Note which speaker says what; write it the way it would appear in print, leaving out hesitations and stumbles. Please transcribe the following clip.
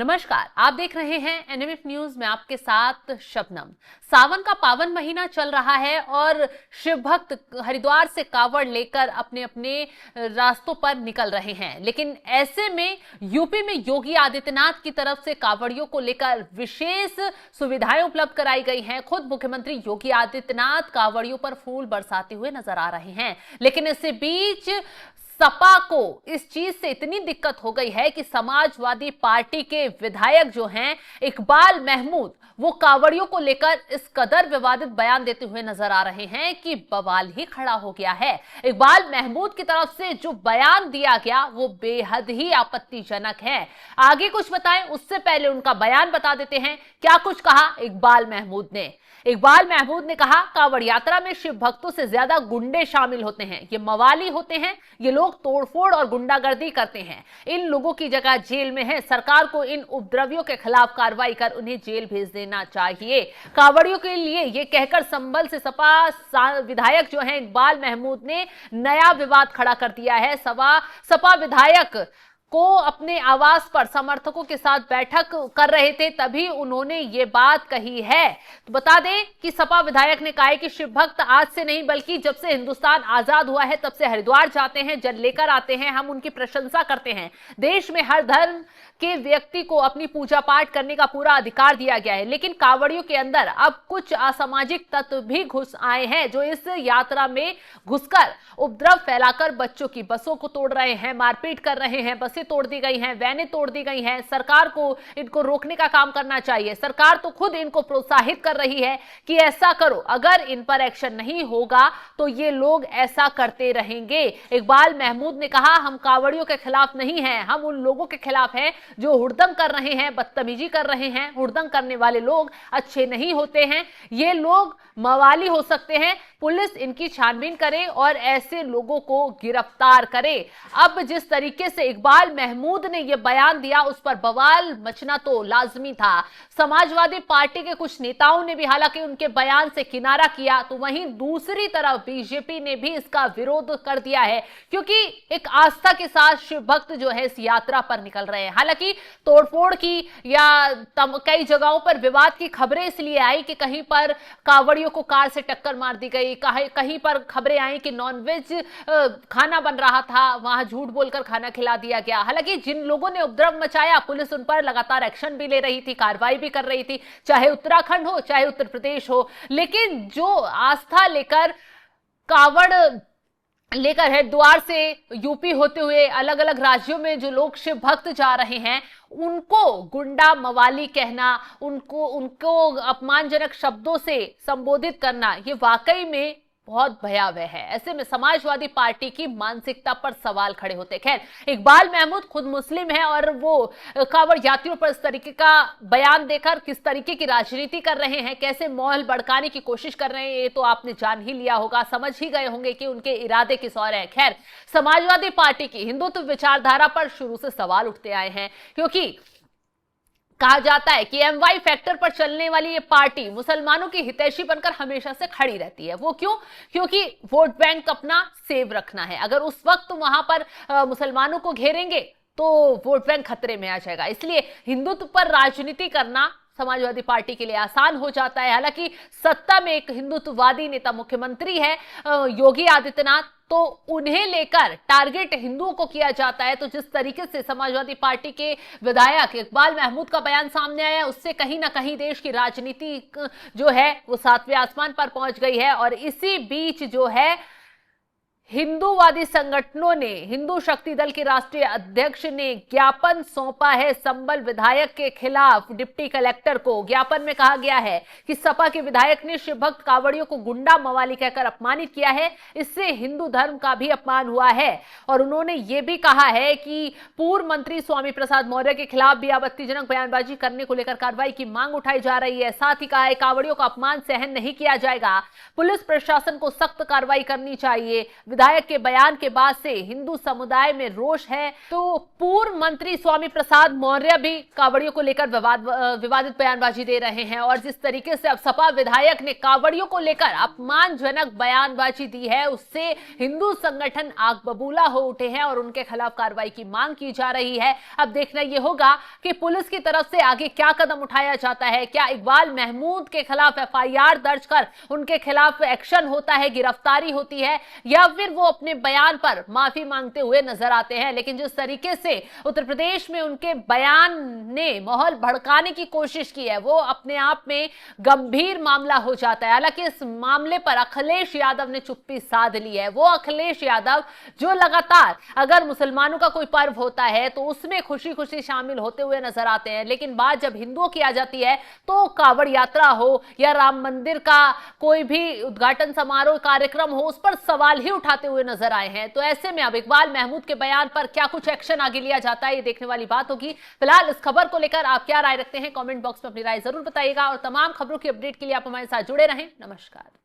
Speaker 1: नमस्कार, आप देख रहे हैं एनएमएफ न्यूज में आपके साथ शबनम। सावन का पावन महीना चल रहा है और शिव भक्त हरिद्वार से कावड़ लेकर अपने अपने रास्तों पर निकल रहे हैं। लेकिन ऐसे में यूपी में योगी आदित्यनाथ की तरफ से कावड़ियों को लेकर विशेष सुविधाएं उपलब्ध कराई गई हैं। खुद मुख्यमंत्री योगी आदित्यनाथ कावड़ियों पर फूल बरसाते हुए नजर आ रहे हैं। लेकिन इसी बीच सपा को इस चीज से इतनी दिक्कत हो गई है कि समाजवादी पार्टी के विधायक जो हैं इकबाल महमूद, वो कावड़ियों को लेकर इस कदर विवादित बयान देते हुए नजर आ रहे हैं कि बवाल ही खड़ा हो गया है। इकबाल महमूद की तरफ से जो बयान दिया गया वो बेहद ही आपत्तिजनक है। आगे कुछ बताएं उससे पहले उनका बयान बता देते हैं। क्या कुछ कहा इकबाल महमूद ने। इकबाल महमूद ने कहा, कावड़ यात्रा में शिव भक्तों से ज्यादा गुंडे शामिल होते हैं। ये मवाली होते हैं। ये लोग तोड़फोड़ और गुंडागर्दी करते हैं। इन लोगों की जगह जेल में है। सरकार को इन उपद्रवियों के खिलाफ कार्रवाई कर उन्हें जेल भेज देना चाहिए। कावड़ियों के लिए ये कहकर संभल से सपा विधायक जो है इकबाल महमूद ने नया विवाद खड़ा कर दिया है। सपा विधायक को अपने आवास पर समर्थकों के साथ बैठक कर रहे थे, तभी उन्होंने ये बात कही है। तो बता दें कि सपा विधायक ने कहा है कि शिव भक्त आज से नहीं बल्कि जब से हिंदुस्तान आजाद हुआ है तब से हरिद्वार जाते हैं, जल लेकर आते हैं। हम उनकी प्रशंसा करते हैं। देश में हर धर्म के व्यक्ति को अपनी पूजा पाठ करने का पूरा अधिकार दिया गया है। लेकिन कावड़ियों के अंदर अब कुछ असामाजिक तत्व भी घुस आए हैं जो इस यात्रा में घुसकर उपद्रव फैलाकर बच्चों की बसों को तोड़ रहे हैं, मारपीट कर रहे हैं, बसें तोड़ दी गई हैं, वैनें तोड़ दी गई हैं। सरकार को इनको रोकने का काम करना चाहिए। सरकार तो खुद इनको प्रोत्साहित कर रही है कि ऐसा करो। अगर इन पर एक्शन नहीं होगा तो ये लोग ऐसा करते रहेंगे। इकबाल महमूद ने कहा, हम कावड़ियों के खिलाफ नहीं हैं, हम उन लोगों के खिलाफ हैं जो हुड़दंग कर रहे हैं, बदतमीजी कर रहे हैं। हुड़दंग करने वाले लोग अच्छे नहीं होते हैं। ये लोग मवाली हो सकते हैं। पुलिस इनकी छानबीन करे और ऐसे लोगों को गिरफ्तार करे। अब जिस तरीके से इकबाल महमूद ने यह बयान दिया उस पर बवाल मचना तो लाजमी था। समाजवादी पार्टी के कुछ नेताओं ने भी हालांकि उनके बयान से किनारा किया, तो वहीं दूसरी तरफ बीजेपी ने भी इसका विरोध कर दिया है, क्योंकि एक आस्था के साथ शिव भक्त जो है इस यात्रा पर निकल रहे हैं। हालांकि तोड़फोड़ की या कई जगहों पर विवाद की खबरें इसलिए आई कि कहीं पर कावड़ियों को कार से टक्कर मार दी गई, कहीं पर खबरें आई कि नॉनवेज खाना बन रहा था, वहां झूठ बोलकर खाना खिला दिया गया। हालांकि जिन लोगों ने उपद्रव मचाया पुलिस उन पर लगातार एक्शन भी ले रही थी, कार्रवाई भी कर रही थी, चाहे उत्तराखंड हो चाहे उत्तर प्रदेश हो। लेकिन जो आस्था लेकर कावड़ लेकर हरिद्वार से यूपी होते हुए अलग अलग राज्यों में जो लोग शिव भक्त जा रहे हैं उनको गुंडा मवाली कहना, उनको अपमानजनक शब्दों से संबोधित करना, ये वाकई में बहुत भयावह है। ऐसे में समाजवादी पार्टी की मानसिकता पर सवाल खड़े होते। खैर, इकबाल महमूद खुद मुस्लिम है और वो कावड़ यात्रियों पर इस तरीके का बयान देकर किस तरीके की राजनीति कर रहे हैं, कैसे माहौल भड़काने की कोशिश कर रहे हैं, ये तो आपने जान ही लिया होगा, समझ ही गए होंगे कि उनके इरादे किस और है। खैर, समाजवादी पार्टी की हिंदुत्व विचारधारा पर शुरू से सवाल उठते आए हैं, क्योंकि कहा जाता है कि एमवाई फैक्टर पर चलने वाली ये पार्टी मुसलमानों की हितैषी बनकर हमेशा से खड़ी रहती है। वो क्यों? क्योंकि वोट बैंक अपना सेव रखना है। अगर उस वक्त वहां पर मुसलमानों को घेरेंगे तो वोट बैंक खतरे में आ जाएगा। इसलिए हिंदुत्व पर राजनीति करना समाजवादी पार्टी के लिए आसान हो जाता है। हालांकि सत्ता में एक हिंदुत्ववादी नेता मुख्यमंत्री है योगी आदित्यनाथ, तो उन्हें लेकर टारगेट हिंदुओं को किया जाता है। तो जिस तरीके से समाजवादी पार्टी के विधायक इकबाल महमूद का बयान सामने आया उससे कहीं ना कहीं देश की राजनीति जो है वो सातवें आसमान पर पहुंच गई है। और इसी बीच जो है हिंदूवादी संगठनों ने, हिंदू शक्ति दल के राष्ट्रीय अध्यक्ष ने ज्ञापन सौंपा है संबल विधायक के खिलाफ डिप्टी कलेक्टर को। ज्ञापन में कहा गया है कि सपा के विधायक ने शिव भक्त कावड़ियों को गुंडा मवाली कहकर अपमानित किया है, इससे हिंदू धर्म का भी अपमान हुआ है। और उन्होंने ये भी कहा है कि पूर्व मंत्री स्वामी प्रसाद मौर्य के खिलाफ भी आपत्तिजनक बयानबाजी करने को लेकर कार्रवाई की मांग उठाई जा रही है। साथ ही कहा है कावड़ियों का अपमान सहन नहीं किया जाएगा, पुलिस प्रशासन को सख्त कार्रवाई करनी चाहिए, विधायक के बयान के बाद से हिंदू समुदाय में रोष है। तो पूर्व मंत्री स्वामी प्रसाद मौर्य भी कांवड़ियों को लेकर विवादित बयानबाजी दे रहे हैं और जिस तरीके से अब सपा विधायक ने कांवड़ियों को लेकर अपमानजनक बयानबाजी दी है, उससे हिंदू संगठन आग बबूला हो उठे हैं और उनके खिलाफ कार्रवाई की मांग की जा रही है। अब देखना यह होगा कि पुलिस की तरफ से आगे क्या कदम उठाया जाता है। क्या इकबाल महमूद के खिलाफ एफआईआर दर्ज कर उनके खिलाफ एक्शन होता है, गिरफ्तारी होती है, या फिर वो अपने बयान पर माफी मांगते हुए नजर आते हैं। लेकिन जिस तरीके से उत्तर प्रदेश में उनके बयान ने माहौल भड़काने की कोशिश की है, वो अपने आप में गंभीर मामला हो जाता है। हालांकि इस मामले पर अखिलेश यादव ने चुप्पी साध ली है। वो अखिलेश यादव जो लगातार अगर मुसलमानों का कोई पर्व होता है तो उसमें खुशी खुशी शामिल होते हुए नजर आते हैं, लेकिन बात जब हिंदुओं की आ जाती है तो कांवड़ यात्रा हो या राम मंदिर का कोई भी उद्घाटन समारोह कार्यक्रम हो, उस पर सवाल ही उठाते हुए नजर आए हैं। तो ऐसे में अब इकबाल महमूद के बयान पर क्या कुछ एक्शन आगे लिया जाता है, ये देखने वाली बात होगी। फिलहाल इस खबर को लेकर आप क्या राय रखते हैं, कमेंट बॉक्स में अपनी राय जरूर बताइएगा और तमाम खबरों की अपडेट के लिए आप हमारे साथ जुड़े रहें। नमस्कार।